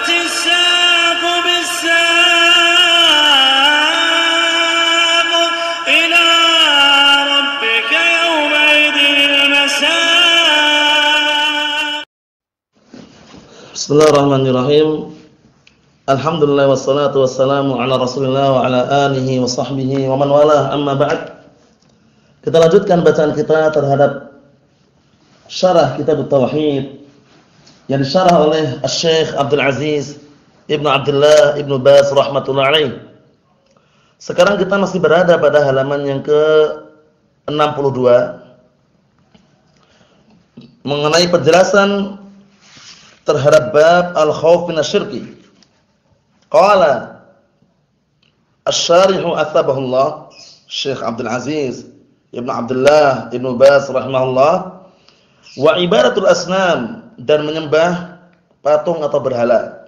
الساق بالساق إلى ربك يومئذ المساق. Bismillahirrahmanirrahim. Alhamdulillah wassalatu wassalamu ala Rasulillah wa ala alihi wa sahbihi wa man walah, amma ba'd. Kita lanjutkan bacaan kita terhadap syarah kitab Tauhid yang disyarah oleh Syekh Abdul Aziz Ibnu Abdullah Ibnu Baz rahmatullah alaih. Sekarang kita masih berada pada halaman yang ke-62 mengenai penjelasan terhadap bab al-khauf minasyirki. Qala asy-syarihu atsabahullah Syekh Abdul Aziz Ibnu Abdullah Ibnu Baz rahimahullah, wa ibadatul asnam, dan menyembah patung atau berhala,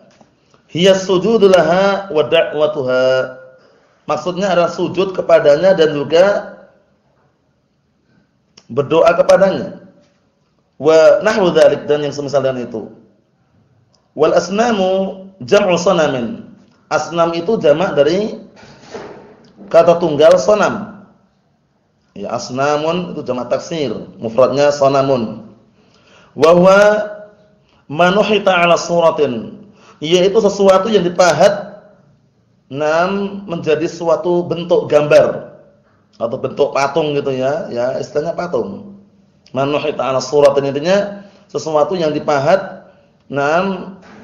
hiya sujudu laha wa da'watuha, maksudnya adalah sujud kepadanya dan juga berdoa kepadanya, wa nahwu dzalik, dan yang semisal dengan itu. Wal asnamu jam'u sanamin, asnam itu jamak dari kata tunggal sonam. Ya, asnamun itu jamak taksir, mufradnya sonamun. Wa huwa manuhita ala suratin, yaitu sesuatu yang dipahat menjadi suatu bentuk gambar atau bentuk patung gitu ya. Ya, istilahnya patung. Manuhita ala suratin, intinya sesuatu yang dipahat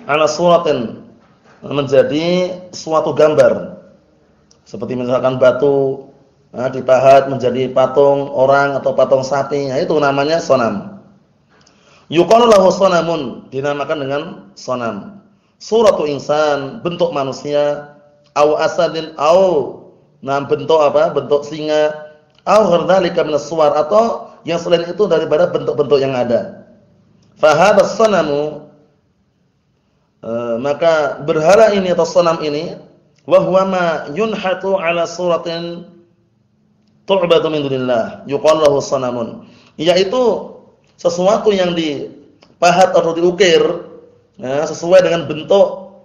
ala suratin, menjadi suatu gambar. Seperti misalkan batu dipahat menjadi patung orang atau patung sapi, nah itu namanya sonam. Yuqalu lahu sonamun, dinamakan dengan sonam. Suratu insan, bentuk manusia, au asadin, au bentuk apa? Bentuk singa, au ghairzalika minas suwar, atau yang selain itu daripada bentuk-bentuk yang ada. Fa hadha sonamu, maka berhala ini atau sonam ini, wa huwa ma yunhatu ala suratin tu'badu min dunillah, yuqalu lahu sonamun, yaitu sesuatu yang dipahat atau diukir sesuai dengan bentuk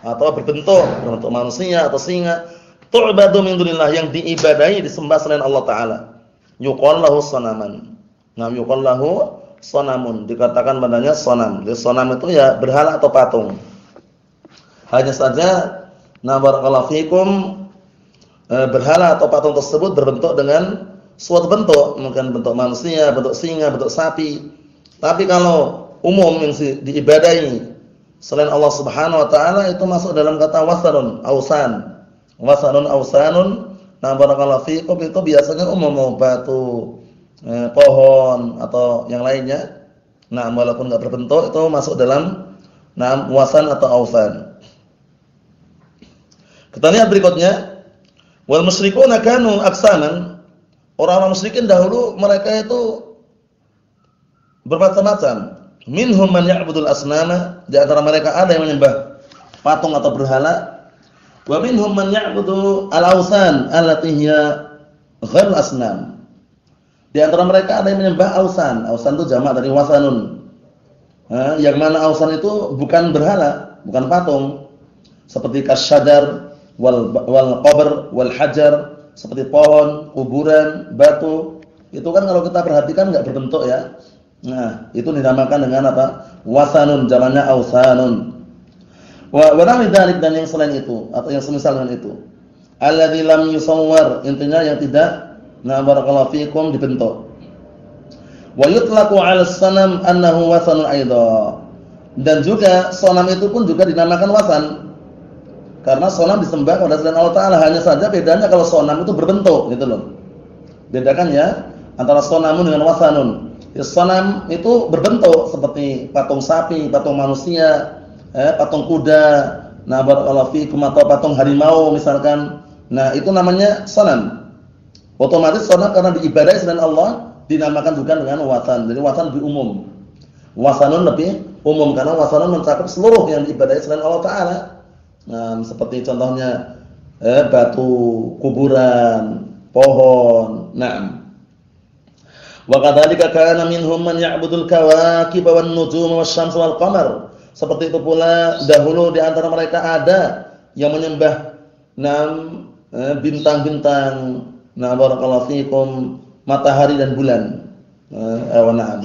atau berbentuk manusia atau singa, tu'badu min dunillah, yang diibadahi, disembah selain Allah taala, yuqalu lahu sonaman. Yuqalu lahu sonamun, dikatakan padanya sonam. Jadi sonam itu ya berhala atau patung. Hanya saja barakallahu fikum, berhala atau patung tersebut berbentuk dengan suatu bentuk, mungkin bentuk manusia, bentuk singa, bentuk sapi. Tapi kalau umum yang diibadahi selain Allah Subhanahu wa taala, itu masuk dalam kata wasanun, ausan. Wasanun, ausanun. Barakallahu fikum, itu biasanya umum, batu, pohon atau yang lainnya. Walaupun enggak berbentuk, itu masuk dalam wasan atau ausan. Kita lihat berikutnya. Wal musyrikuuna kanu aqsaman. Orang-orang musyrikin dahulu mereka itu bermacam-macam. Minhum man ya'budul asnama, di antara mereka ada yang menyembah patung atau berhala. Wa minhum man ya'budu al-awsan allati hiya ghairul asnam. Di antara mereka ada yang menyembah ausan. Ausan itu jamak dari wasanun. Yang mana ausan itu bukan berhala, bukan patung. Seperti kasyajar, wal qabr, wal hajar, seperti pohon, kuburan, batu. Itu kan kalau kita perhatikan enggak berbentuk ya. Itu dinamakan dengan apa? Wasanun, jamaknya ausanun. Wa nahwi dzalik, dan yang selain itu atau yang semisal dengan itu. Alladzi lam yusawwar, intinya yang tidak barakallahu fikum dibentuk. Wa yutlaqu 'ala as-sanam annahu wasanun aidha. Dan juga sonam itu pun juga dinamakan wasan. Karena sonam disembah kepada selain Allah taala, hanya saja bedanya kalau sonam itu berbentuk gitu loh. Bedakan ya antara sonamun dengan wasanun. Ya, sonam itu berbentuk seperti patung sapi, patung manusia, patung kuda, barakallahu fikum, atau patung harimau misalkan. Itu namanya sonam. Otomatis sonam karena diibadahi selain Allah dinamakan juga dengan wasan. Jadi wasan lebih umum. Wasanun lebih umum karena wasanun mencakup seluruh yang diibadahi selain Allah taala. Seperti contohnya batu, kuburan, pohon. Wa kadzalika kana minhum man ya'budul kawakib wan nujum wasyams wal qamar. Seperti itu pula dahulu di antara mereka ada yang menyembah bintang-bintang, barakallahu fikum, matahari dan bulan. Na'am.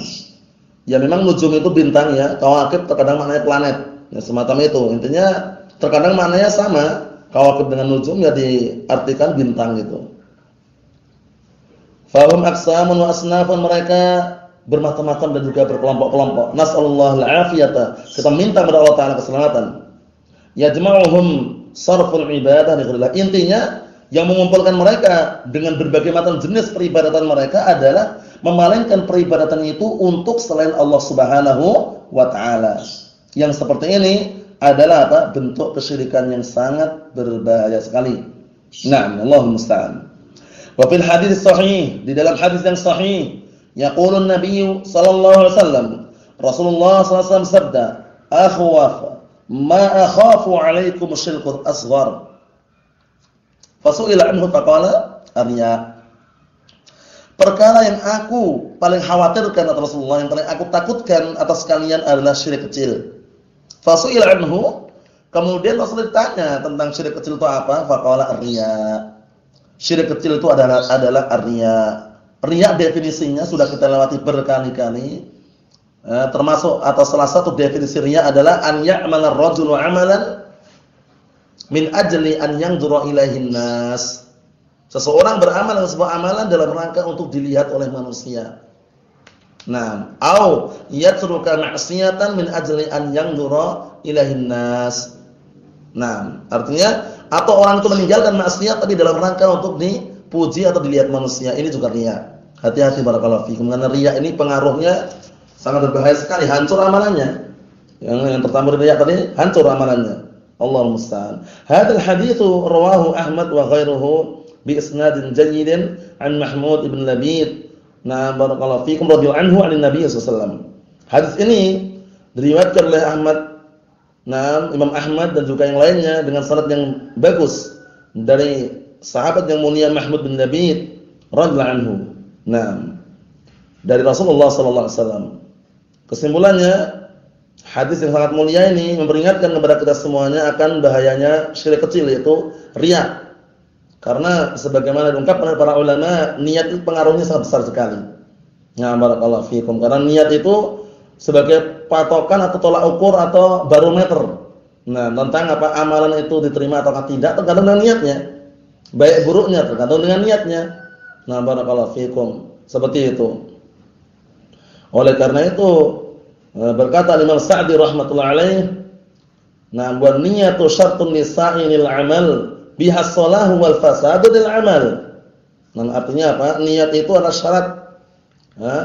Ya memang nujum itu bintang ya, kawakib terkadang maknanya planet. Ya semacam itu. Intinya terkadang maknanya sama, kawakib dengan nujum ya diartikan bintang gitu. Fahum aqsamun wa asnafun, mereka bermacam-macam dan juga berkelompok-kelompok. Nas'alullah al-afiyata. Kita minta kepada Allah Ta'ala keselamatan. Yajma'uhum sarful ibadah li ghairillah. Intinya yang mengumpulkan mereka dengan berbagai macam jenis peribadatan mereka adalah memalingkan peribadatan itu untuk selain Allah Subhanahu wa Ta'ala. Yang seperti ini adalah apa? Bentuk kesyirikan yang sangat berbahaya sekali. Na'am, Allahumma musta'an. Wa fil hadits sahih, di dalam hadis yang sahih, yaqulun Nabi sallallahu alaihi wasallam, Rasulullah sallallahu alaihi wasallam sabda, "Akhwaf ma akhafu 'alaikum syirkul asghar." Fasu'ila anhu faqala arya. Perkara yang aku paling khawatirkan atas Rasulullah, yang paling aku takutkan atas kalian adalah syirik kecil. Fasu'ila anhu, kemudian Rasul ditanya tentang syirik kecil itu apa? Faqala arya. Syirik kecil itu adalah arya. Riya definisinya sudah kita lewati berkali-kali. Termasuk atau salah satu definisi riya adalah an ya'mala ar-rajulu 'amalan min ajli an yanzura ilaihin nas. Seseorang beramal dengan sebuah amalan dalam rangka untuk dilihat oleh manusia. Nah, au yatruka ma'siyatan min ajli an yanzura ilaihin nas. Nah, artinya atau orang itu meninggalkan maksiat tapi dalam rangka untuk dipuji atau dilihat manusia. Ini juga riya. Hati-hati barakallahu fikum, karena riya ini pengaruhnya sangat berbahaya sekali, hancur amalannya. Yang pertama riya tadi hancur amalannya. Allahul musta'an. Hadzal haditsu rawahu Ahmad wa ghairuhu bi isnadin jayyidin an Mahmud ibn Labid. Nah, barakallahu fikum radhiyallahu anhu 'an Nabi sallallahu alaihi wasallam. Hadis ini diriwayatkan oleh Ahmad, Imam Ahmad dan juga yang lainnya dengan sanad yang bagus dari sahabat yang mulia Mahmud bin Labid radhiyallahu anhu. Dari Rasulullah sallallahu alaihi wasallam. Kesimpulannya, hadis yang sangat mulia ini memperingatkan kepada kita semuanya akan bahayanya syirik kecil, yaitu riya. Karena sebagaimana diungkapkan oleh para ulama, niat itu pengaruhnya sangat besar sekali. Ya barakallahu fikum. Karena niat itu sebagai patokan atau tolak ukur atau barometer. Tentang apa amalan itu diterima atau tidak tergantung dengan niatnya. Baik buruknya tergantung dengan niatnya. Barakallahu fikum. Seperti itu. Oleh karena itu berkata Imam Sa'di rahmatullah alaih, wa niyatu syartun lisa'inil amal biha shalahu wal fasadu lil amal. Artinya apa? Niat itu adalah syarat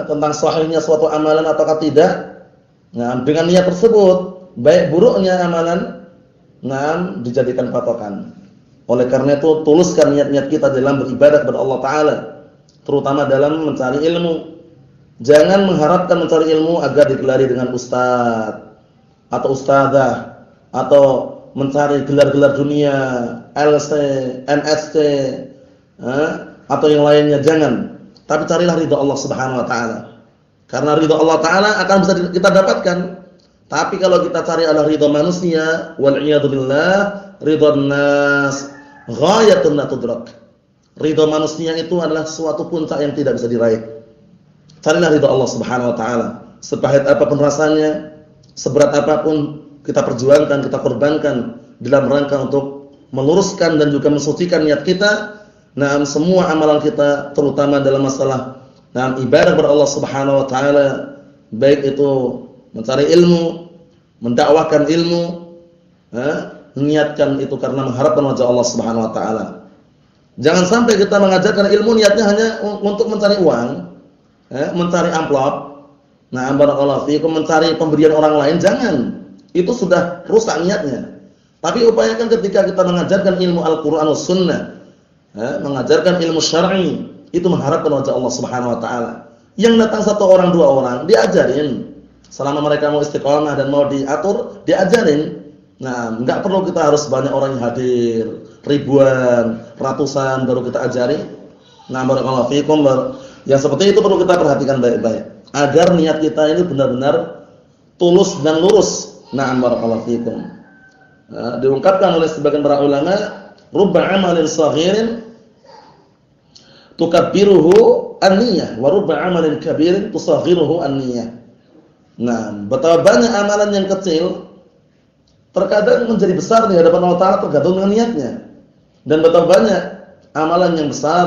tentang sahihnya suatu amalan ataukah tidak. Dengan niat tersebut baik buruknya amalan dijadikan patokan. Oleh karena itu tuluskan niat-niat kita dalam beribadah kepada Allah Ta'ala, terutama dalam mencari ilmu. Jangan mengharapkan mencari ilmu agar digelari dengan ustaz atau ustazah, atau mencari gelar-gelar dunia, LC, MSc, atau yang lainnya. Jangan. Tapi carilah ridha Allah Subhanahu wa Ta'ala. Karena ridha Allah Ta'ala akan bisa kita dapatkan. Tapi kalau kita cari adalah ridha manusia, wal iyadu billah, ridha nas ghayatun la tudrak. Ridha manusia itu adalah suatu puncak yang tidak bisa diraih. Carilah ridha Allah Subhanahu wa Ta'ala. Sepahit apapun rasanya, seberat apapun kita perjuangkan, kita korbankan dalam rangka untuk meluruskan dan juga mensucikan niat kita. Semua amalan kita, terutama dalam masalah ibadah kepada Allah Subhanahu wa Ta'ala, baik itu mencari ilmu, mendakwahkan ilmu, niatkan itu karena mengharapkan wajah Allah Subhanahu wa Ta'ala. Jangan sampai kita mengajarkan ilmu niatnya hanya untuk mencari uang, mencari amplop, barakallahu fiikum, mencari pemberian orang lain. Jangan. Itu sudah rusak niatnya. Tapi upayakan ketika kita mengajarkan ilmu Al-Qur'an was sunnah, mengajarkan ilmu syar'i, itu mengharapkan wajah Allah Subhanahu wa Ta'ala. Yang datang satu orang, dua orang, diajarin. Selama mereka mau istiqamah dan mau diatur, diajarin. Enggak perlu kita harus banyak orang yang hadir, ribuan, ratusan baru kita ajari. Barakallahu fiikum. Yang seperti itu perlu kita perhatikan baik-baik agar niat kita ini benar-benar tulus dan lurus Na'am barakallahu fikum. Diungkapkan oleh sebagian para ulama, rubba amalin saghirin tukabbiruhu an-niyyah wa rubba amalin kabirin tusaghiruhu an-niyyah. Nah, betapa banyak amalan yang kecil terkadang menjadi besar di hadapan Allah Ta'ala tergantung dengan niatnya. Dan betapa banyak amalan yang besar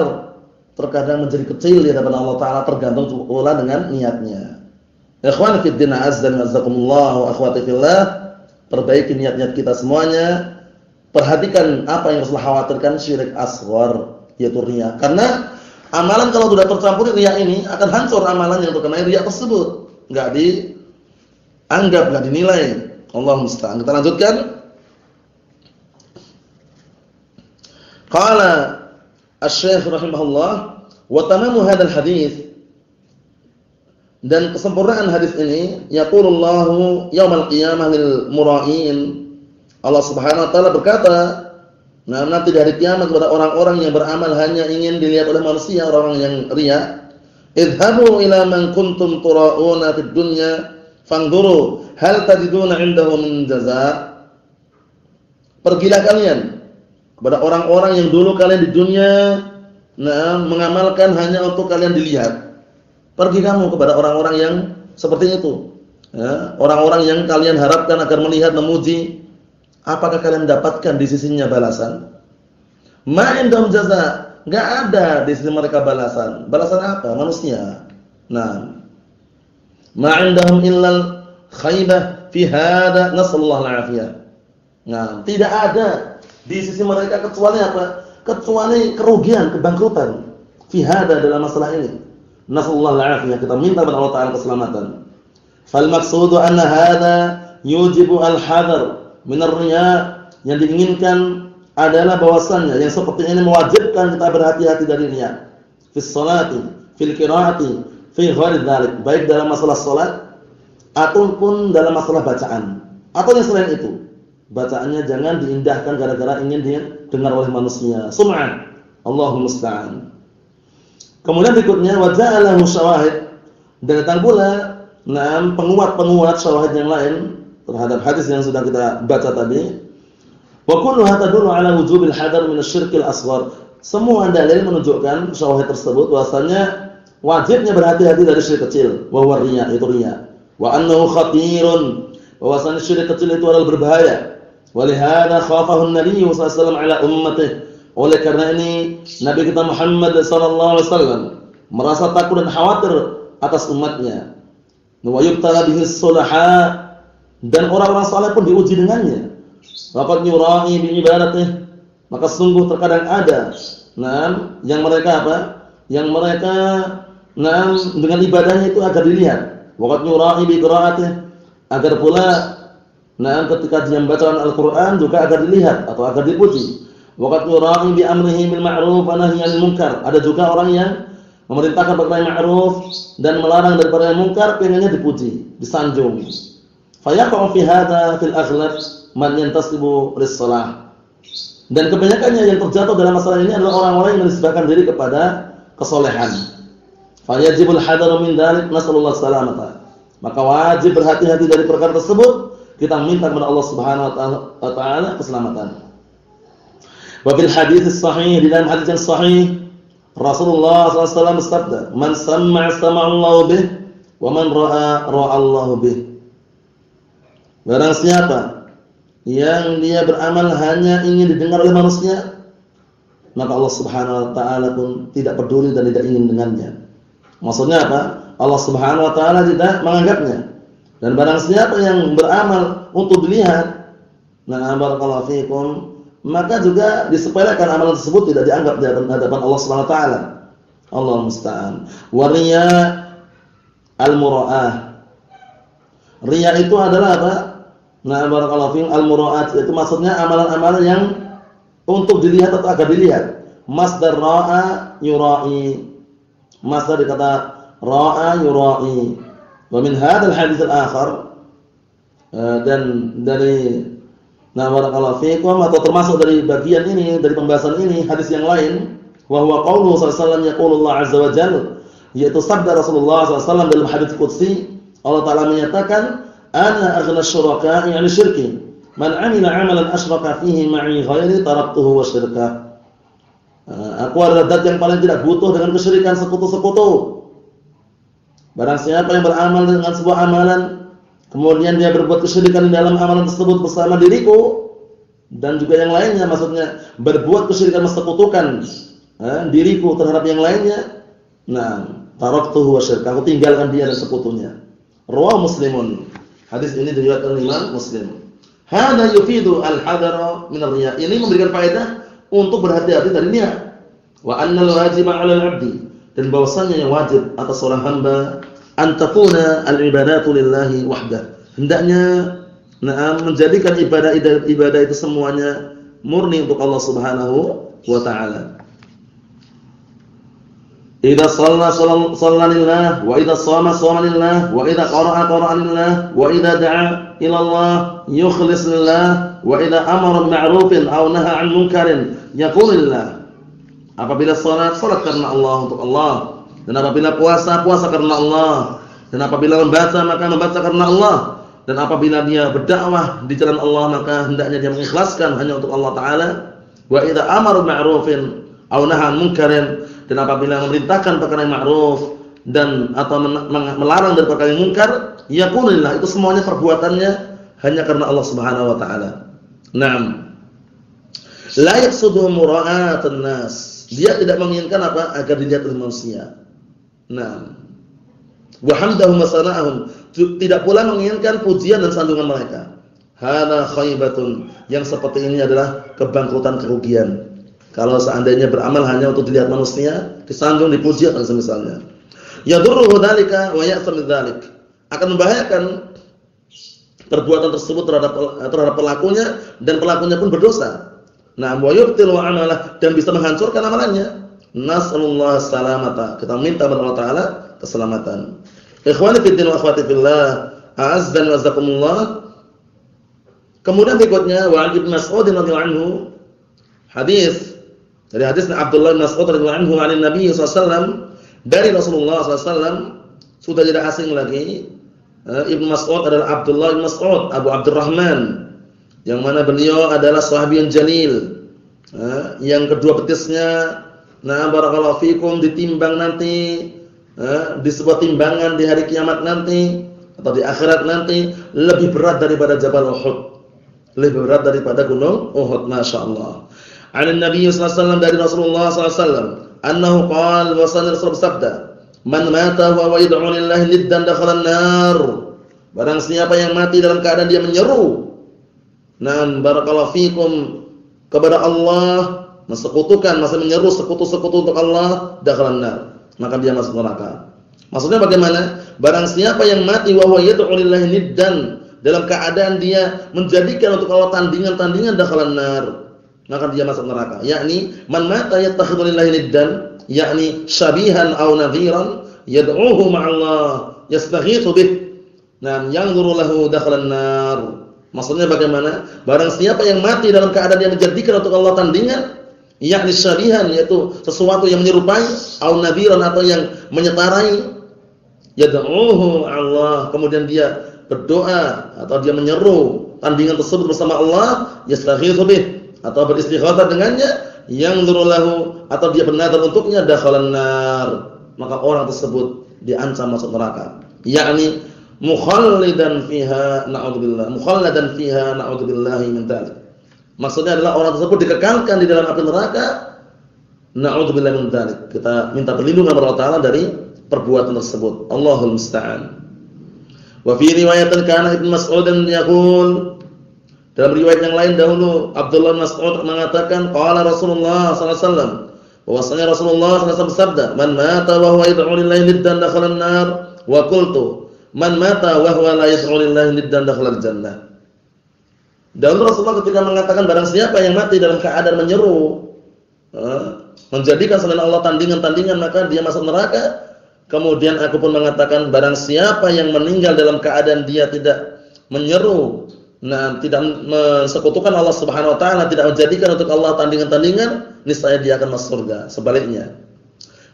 terkadang menjadi kecil di hadapan Allah Ta'ala tergantung pula dengan niatnya. Ikhwan fi din azza wa jazakumullah wa akhwati fillah, perbaiki niat-niat kita semuanya. Perhatikan apa yang Rasulullah khawatirkan, syirik asghar, yaitu riya. Karena amalan kalau sudah tercampur riya ini akan hancur amalan yang terkena riya tersebut. Enggak dianggap, enggak dinilai. Allah musta'an. Kita lanjutkan. Qala Asy-Syaikh rahimahullah wa tamamu hadzal hadits, dan kesempurnaan hadis ini, yaqulullahu yaumal qiyamah lil mura'in. Allah Subhanahu wa taala berkata, nah, nanti di hari kiamat kepada orang-orang yang beramal hanya ingin dilihat oleh manusia, orang yang riya, idhabu ila man kuntum tura'una fid dunya fanzuru hal tajiduna 'indahu min jazaa. Pergilah kalian kepada orang-orang yang dulu kalian di dunia mengamalkan hanya untuk kalian dilihat. Pergi kamu kepada orang-orang yang seperti itu, ya, orang-orang yang kalian harapkan agar melihat, memuji. Apakah kalian dapatkan di sisinya balasan? Ma indahum jaza, enggak ada di sisi mereka balasan. Balasan apa? Manusia. Nah, ma indahum illal khaybah fi hada, nasallallahu alafiyah. Nah, tidak ada di sisi mereka kecuali apa? Kecuali kerugian, kebangkrutan. Fi hada, dalam masalah ini. Nasallallahu alafiyah, kita minta kepada Allah Ta'ala keselamatan. Fal maqsudu anna hada yujibu al-hadar min ar-riya, yang diinginkan adalah bahwasannya yang seperti ini mewajibkan kita berhati-hati dari riya. Fi sholati, fil qiraati, fi ghairi dzalik, baik dalam masalah salat ataupun dalam masalah bacaan. Atau yang selain itu, bacaannya jangan diindahkan gara-gara ingin didengar oleh manusia. Sum'ah. Allahu musta'an. Kemudian berikutnya wa ja'alahu syawahid, dan datang pula penguat-penguat syawahid yang lain terhadap hadis yang sudah kita baca tadi. Wa kulluha tadullu ala wujubil hadar min asy-syirkil asghar. Semua dalil menunjukkan syawahid tersebut bahwasanya wajibnya berhati-hati dari syirik kecil, wa huwa riya, itu riya. Wa annahu khatirun, bahwasanya syirik kecil itu adalah berbahaya. Wa lihada khafahu an-nabiy sallallahu alaihi wasallam ala ummatihi. Oleh karena ini Nabi kita Muhammad sallallahu alaihi wasallam merasa takut dan khawatir atas umatnya. Wa yubtala bihi as-sulaha, dan orang-orang saleh pun diuji dengannya. Waqad yura'i bi ibadatihi, maka sungguh terkadang ada yang mereka apa? Yang mereka dengan ibadahnya itu agar dilihat. Waqad yura'i bi qira'atihi, agar pula ketika dia membaca Al-Qur'an juga agar dilihat atau agar dipuji. Waqad yura'i bi amrihi bil ma'ruf wa nahyi 'anil munkar, ada juga orang yang memerintahkan perkara yang ma'ruf dan melarang dari perkara yang munkar, pengennya dipuji, disanjung. Fayaqa'u fi hadha fil aghlab man yantasibu lis-shalah. Dan kebanyakannya yang terjatuh dalam masalah ini adalah orang-orang yang menisbahkan diri kepada kesolehan. Fayajibul hadaru min dzalik, nasallallahu salamata. Maka wajib berhati-hati dari perkara tersebut. Kita minta kepada Allah Subhanahu wa taala keselamatan. Wa bil hadits sahih, di dalam hadis yang sahih, Rasulullah sallallahu alaihi wasallam bersabda, "Man sama'a sama'allahu bih, wa man ra'a ra'allahu bih." Barang siapa yang dia beramal hanya ingin didengar oleh manusia, maka Allah Subhanahu wa taala pun tidak peduli dan tidak ingin dengannya. Maksudnya apa? Allah Subhanahu wa taala tidak menganggapnya. Dan barang siapa yang beramal untuk dilihat, barakallahu fikum, maka juga disepelekan amalan tersebut, tidak dianggap di hadapan Allah Subhanahu wa taala. Allah musta'an. Wa riya al-mura'ah. Riya itu adalah apa? Barakallahu fikum, al-mura'at, itu maksudnya amalan-amalan yang untuk dilihat atau agar dilihat. Masdar ra'a yura'i. Masdar dikata ra'a yura'i. Wa min hadzal hadits al-akhar, dan dari barakallahu fikum, atau termasuk dari bagian ini, dari pembahasan ini, hadis yang lain, wa huwa qauluhu sallallahu alaihi wasallam, yaqulullah azza wa jalla, yaitu sabda Rasulullah sallallahu alaihi wasallam dalam hadis qudsi. Allah taala menyatakan, ana aghna syuraka yani syirki. Man 'amila 'amalan asyraka fihi ma'i ghairi taraktuhu wa syirkah. Aku adalah zat yang paling tidak butuh dengan kesyirikan sekutu-sekutu. Barang siapa yang beramal dengan sebuah amalan, kemudian dia berbuat kesyirikan di dalam amalan tersebut bersama diriku dan juga yang lainnya, maksudnya berbuat kesyirikan mensekutukan diriku terhadap yang lainnya, nah, taraktuhu wa syirkah, aku tinggalkan dia dan sekutunya. Rawahu Muslimun. Hadis ini diriwayatkan Imam Muslim. Hada yufidu al-hadara min ar-riya. Ini memberikan faedah untuk berhati-hati dari riya. Wa annal wajiba 'ala al-'abdi, dan bahwasanya yang wajib atas seorang hamba an takuna al-ibadatu lillahi wahdah. Hendaknya menjadikan ibadah itu semuanya murni untuk Allah Subhanahu wa taala. Idza shalla lillah wa idza shama lillah wa idza qara'a lillah wa idza da'a ila Allah yukhlis lillah wa idza amara bil ma'rufin aw nahaa 'an munkarin yaqul lillah. Apabila salat karena Allah, untuk Allah, dan apabila puasa karena Allah, dan apabila membaca karena Allah, dan apabila dia berdakwah di jalan Allah maka hendaknya dia mengikhlaskan hanya untuk Allah taala. Wa idza amara bil ma'rufin aw nahaa 'an munkarin, dan apabila memerintahkan perkara yang ma'ruf dan atau melarang dari perkara yang munkar, yaqulillah, itu semuanya perbuatannya hanya karena Allah Subhanahu wa taala. Naam. La yaqsudu mura'atan nas. Dia tidak menginginkan apa? Agar dilihat oleh manusia. Naam. Wa hamdahum wa sana'ahum. Tidak pula menginginkan pujian dan sanjungan mereka. Hada khaybatun. Yang seperti ini adalah kebangkrutan, kerugian. Kalau seandainya beramal hanya untuk dilihat manusia, disanjung, dipuji atau semisalnya. Yadurruhu dzalika wa ya'sam bidzalik. Akan membahayakan perbuatan tersebut terhadap pelakunya, dan pelakunya pun berdosa. Nah, wa yubtilu amalah, dan bisa menghancurkan amalannya. Nasallallahu salamata. Kita minta kepada Allah taala keselamatan. Ikhwani fid din wa akhwati fillah, a'azzani wa jazakumullah. Kemudian berikutnya wa Ibnu Mas'ud radhiyallahu anhu, hadis dari hadisnya Abdullah bin Mas'ud radhiyallahu anhu dari Nabi sallallahu alaihi wasallam, dari Rasulullah sallallahu alaihi wasallam, sudah tidak asing lagi. Ibnu Mas'ud adalah Abdullah bin Mas'ud Abu Abdurrahman, yang mana beliau adalah sahabi yang jalil, yang kedua betisnya, barakallahu fikum, ditimbang nanti di sebuah timbangan di hari kiamat nanti atau di akhirat nanti lebih berat daripada Jabal Uhud, lebih berat daripada gunung Uhud. Masyaallah. An Nabi sallallahu alaihi wasallam, dari Rasulullah sallallahu alaihi wasallam, annahu qala, wa Rasul sabda, man mata wa yad'u lillahi niddan dakhala an-nar. Barang siapa yang mati dalam keadaan dia menyeru, barakallahu fikum, kepada Allah, mensekutukan, masih menyeru sekutu-sekutu untuk Allah, dakhala an-nar, maka dia masuk neraka. Maksudnya bagaimana? Barang siapa yang mati wa yad'u lillahi niddan, dalam keadaan dia menjadikan untuk Allah tandingan-tandingan, dakhala an-nar, maka dia masuk neraka. Yakni man mata yattakhidhu lillahi niddan, yakni syabihan aw nadhiran yad'uhu ma'allah yastaghithu bih, yanzuru lahu dakhala an-nar. Maksudnya bagaimana? Barang siapa yang mati dalam keadaan yang menjadikan untuk Allah tandingan, yakni syabihan, yaitu sesuatu yang menyerupai, aw nadhiran, atau yang menyetarai, yad'uhu Allah, kemudian dia berdoa atau dia menyeru tandingan tersebut bersama Allah, yastaghithu bih, atau beristighatsah dengannya, yang lahu, atau dia bernadar untuknya, dakhalan nar, maka orang tersebut diancam masuk neraka. Yakni mukhalladan fiha na'udzubillah, mukhalladan fiha na'udzubillahi min dzalik. Maksudnya adalah orang tersebut dikekalkan di dalam api neraka, na'udzubillahi min dzalik. Kita minta perlindungan kepada Allah taala dari perbuatan tersebut. Allahul musta'an. Wa fi riwayatin kana Ibnu Mas'ud yaqul, dalam riwayat yang lain dahulu Abdullah bin Mas'ud mengatakan, qala Rasulullah sallallahu alaihi wasallam, bahwasanya Rasulullah sallallahu alaihi wasallam bersabda, man mata wa huwa yad'u lillahi niddan dakhala an-nar, wa qultu man mata wa huwa la yad'u lillahi niddan dakhala al-jannah. Dahulu Rasulullah ketika mengatakan barang siapa yang mati dalam keadaan menyeru, menjadikan selain Allah tandingan-tandingan, maka dia masuk neraka. Kemudian aku pun mengatakan barang siapa yang meninggal dalam keadaan dia tidak menyeru, tidak mensekutukan Allah Subhanahu wa taala, tidak menjadikan untuk Allah tandingan-tandingan, niscaya dia akan masuk surga. Sebaliknya,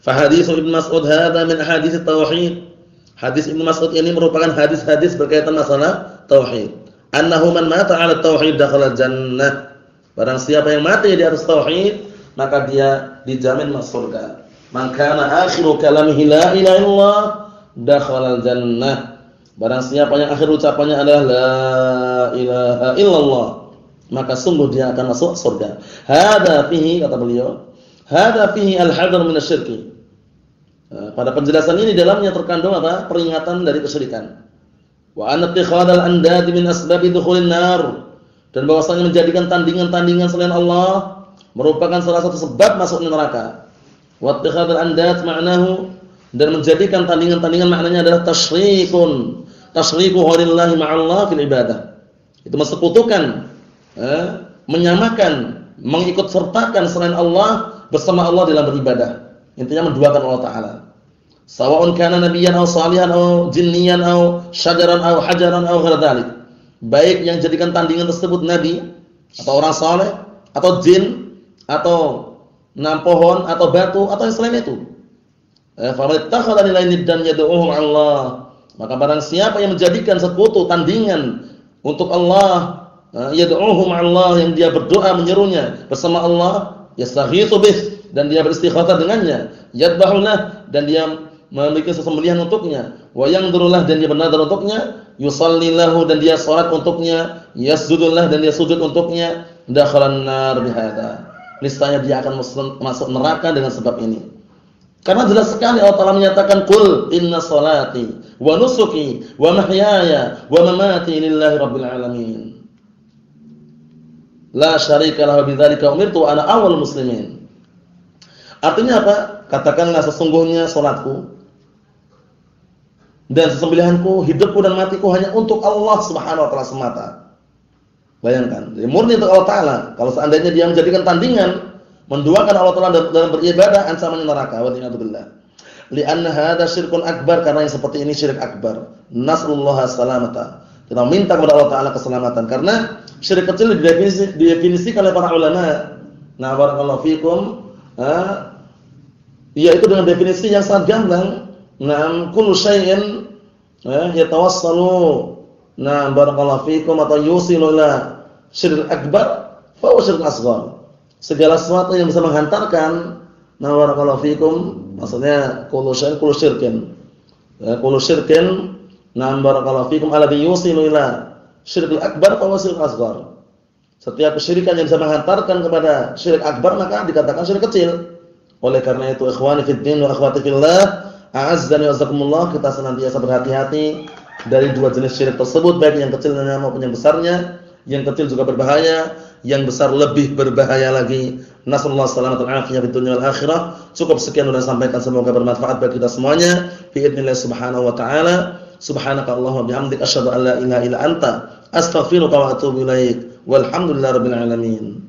fa hadits Ibnu Mas'ud hadza min ahadits tauhid. Hadis Ibnu Mas'ud ini merupakan hadis-hadis berkaitan masalah tauhid. Annahu man mata 'ala tauhid dakhala jannah. Barang siapa yang mati di atas tauhid, maka dia dijamin masuk surga. Man kana akhiru kalamihi la ilaha illallah dakhala jannah. Barang siapa yang akhir ucapannya adalah la ilaha illallah, maka sungguh dia akan masuk surga. Hada fihi, kata beliau, hada fihi al-hadar min asy-syirki. Pada penjelasan ini dalamnya terkandung apa? Peringatan dari kesyirikan. Wa anna ittikhadal andad min asbabi dukhulin nar. Dan bahwasanya menjadikan tandingan-tandingan selain Allah merupakan salah satu sebab masuk neraka. Wa ittikhadal andad ma'nahu, dan menjadikan tandingan-tandingan maknanya adalah tasyrikun. Tasyriku ghairillah ma'allah fil ibadah. Itu mensekutukan, menyamakan, mengikut sertakan selain Allah bersama Allah dalam beribadah. Intinya menduakan Allah Ta'ala. Sawa'un kana nabiyyan aw salihan aw jinniyan aw syajaran aw hajaran aw ghair dzalik. Baik yang jadikan tandingan tersebut nabi atau orang saleh atau jin atau pohon atau batu atau yang selain itu. Fa man ittakhadha lillahi niddan yad'uhu Allah. Maka barang siapa yang menjadikan sekutu tandingan untuk Allah, yad'uhu ma'allah, yang dia berdoa menyerunya bersama Allah, yastaghitsu bih, dan dia beristighatsah dengannya, yadbahulah, dan dia memiliki sesembelihan untuknya, wa yandzurullah, dan dia bernadar untuknya, yusallilahu, dan dia salat untuknya, yasjudullah, dan dia sujud untuknya, dakhalan nar bihadza. Niscaya dia akan masuk neraka dengan sebab ini. Karena jelas sekali Allah Ta'ala menyatakan qul inna salati wa nusuki wa mahyaya wa mamati lillahi rabbil alamin. La syarika lahu bidzalika umirtu ana awwalul muslimin. Artinya apa? Katakanlah sesungguhnya salatku dan sesembelihanku, hidupku dan matiku hanya untuk Allah Subhanahu wa taala semata. Bayangkan, jadi murni untuk Allah Ta'ala. Kalau seandainya dia menjadikan tandingan, menduakan Allah Ta'ala dalam beribadah, ancamannya neraka. Wa ta'ala. Li'anna hadza syirkun akbar, karena yang seperti ini syirik akbar. Nasrullah salamata. Kita minta kepada Allah Ta'ala keselamatan, karena syirik kecil didefinisikan oleh para ulama. Nah, barakallahu fikum, yaitu dengan definisi yang sangat gamblang. Naam kullu syai'in yatawassalu, nah barakallahu fikum, atau yusilu ila syirik akbar fa huwa syirkun asghar. Segala sesuatu yang bisa menghantarkan, nah barakallahu fikum, maksudnya kullu syai'in kullu syirkin. Kullu syirkin, nah barakallahu fikum, alladhi yusilu ila syirkil akbar fa huwa syirkun asghar. Setiap kesyirikan yang bisa menghantarkan kepada syirik akbar maka dikatakan syirik kecil. Oleh karena itu ikhwani fid din wa akhwati fillah, a'azzani wa azakumullah, kita senantiasa berhati-hati dari dua jenis syirik tersebut, baik yang kecilnya maupun yang besarnya. Yang kecil juga berbahaya, yang besar lebih berbahaya lagi. Nasallahu salamatan afiyah fid dunya wal akhirah. Cukup sekian sudah sampaikan, semoga bermanfaat bagi kita semuanya. Bi idznillah subhanahu wa ta'ala. Subhanaka Allahumma bihamdika asyhadu an la ilaha illa anta astaghfiruka wa atubu ilaik. Walhamdulillahirabbil alamin.